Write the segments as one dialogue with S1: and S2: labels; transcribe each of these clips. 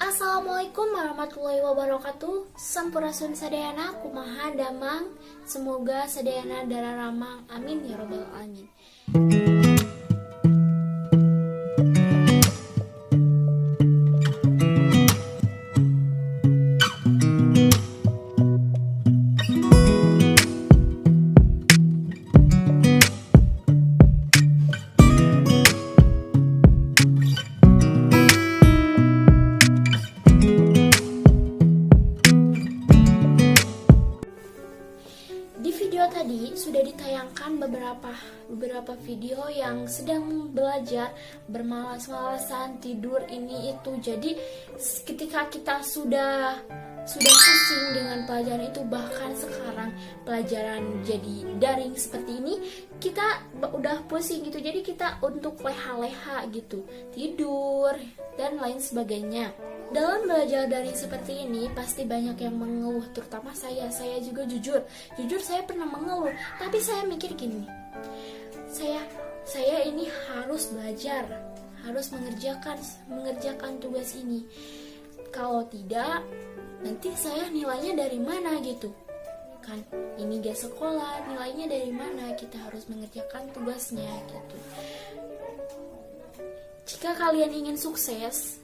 S1: Assalamualaikum warahmatullahi wabarakatuh. Sampurasun sadayana kumaha damang. Semoga sadayana dararamang. Amin ya robbal alamin. Di video tadi sudah ditayangkan beberapa video yang sedang belajar bermalas-malasan tidur ini itu. Jadi ketika kita sudah pusing dengan pelajaran itu, bahkan sekarang pelajaran jadi daring seperti ini, kita udah pusing gitu. Jadi kita untuk leha-leha gitu, tidur dan lain sebagainya. Dalam belajar daring seperti ini pasti banyak yang mengeluh, terutama saya juga jujur saya pernah mengeluh. Tapi saya mikir gini, saya ini harus belajar, harus mengerjakan tugas ini. Kalau tidak, nanti saya nilainya dari mana gitu kan? Ini gak sekolah, nilainya dari mana? Kita harus mengerjakan tugasnya gitu. Jika kalian ingin sukses,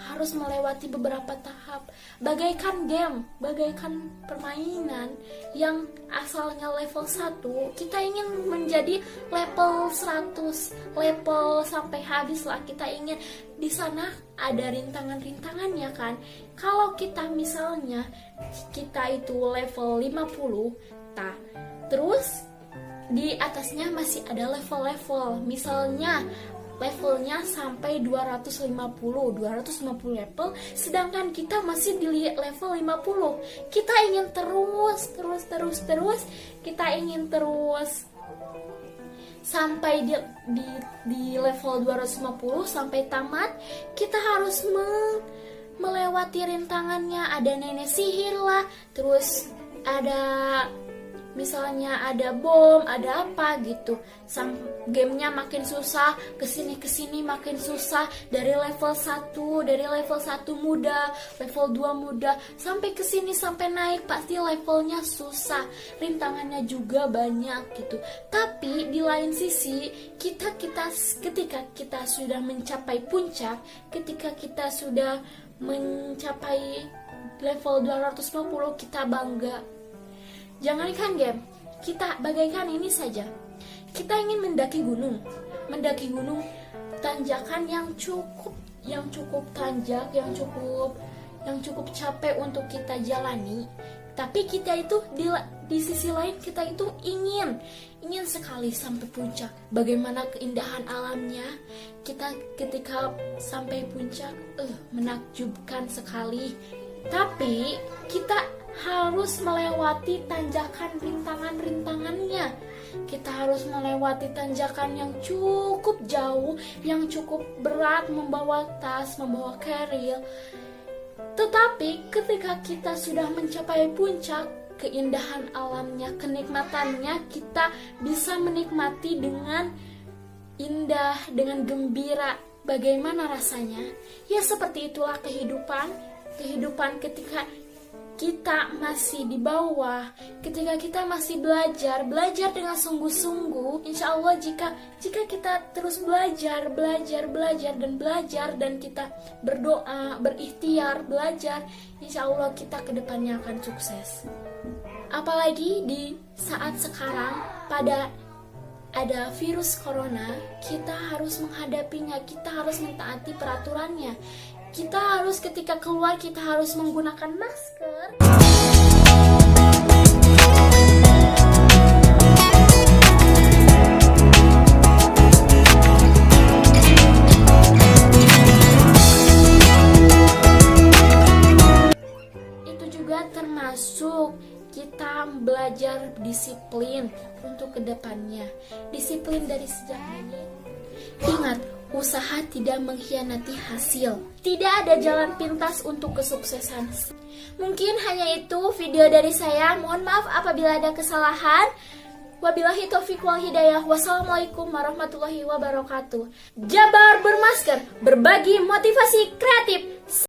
S1: harus melewati beberapa tahap, bagaikan game, bagaikan permainan yang asalnya level 1, kita ingin menjadi level 100, level sampai habis lah. Kita ingin di sana ada rintangan-rintangannya kan. Kalau kita misalnya kita itu level 50, terus di atasnya masih ada level-level, misalnya levelnya sampai 250 level, sedangkan kita masih di level 50. Kita ingin terus kita ingin terus sampai di level 250 sampai tamat. Kita harus melewati rintangannya. Ada nenek sihir lah, terus ada misalnya ada bom, ada apa gitu. Gamenya makin susah, kesini makin susah. Dari level 1 mudah, level 2 mudah, sampai kesini sampai naik pasti levelnya susah, rintangannya juga banyak gitu. Tapi di lain sisi ketika kita sudah mencapai puncak, ketika kita sudah mencapai level 250, kita bangga. Jangankan game, kita bagaikan ini saja. Kita ingin mendaki gunung tanjakan yang cukup tanjak, yang cukup capek untuk kita jalani. Tapi kita itu di sisi lain kita itu ingin sekali sampai puncak. Bagaimana keindahan alamnya, kita ketika sampai puncak menakjubkan sekali. Tapi kita harus melewati tanjakan rintangannya. Kita harus melewati tanjakan yang cukup jauh, yang cukup berat, membawa tas, membawa keril. Tetapi ketika kita sudah mencapai puncak, keindahan alamnya, kenikmatannya, kita bisa menikmati dengan indah, dengan gembira. Bagaimana rasanya? Ya seperti itulah kehidupan ketika kita masih di bawah, ketika kita masih belajar dengan sungguh-sungguh. Insya Allah jika kita terus belajar dan kita berdoa, berikhtiar, belajar, insya Allah kita kedepannya akan sukses. Apalagi di saat sekarang ada virus corona, kita harus menghadapinya, kita harus mentaati peraturannya. Kita harus ketika keluar kita harus menggunakan masker. Itu juga termasuk kita belajar disiplin untuk kedepannya. Disiplin dari sejak dini. Ingat, usaha tidak mengkhianati hasil. Tidak ada jalan pintas untuk kesuksesan. Mungkin hanya itu video dari saya. Mohon maaf apabila ada kesalahan. Wabillahi taufiq wal hidayah. Wassalamualaikum warahmatullahi wabarakatuh. Jabar bermasker, berbagi motivasi kreatif.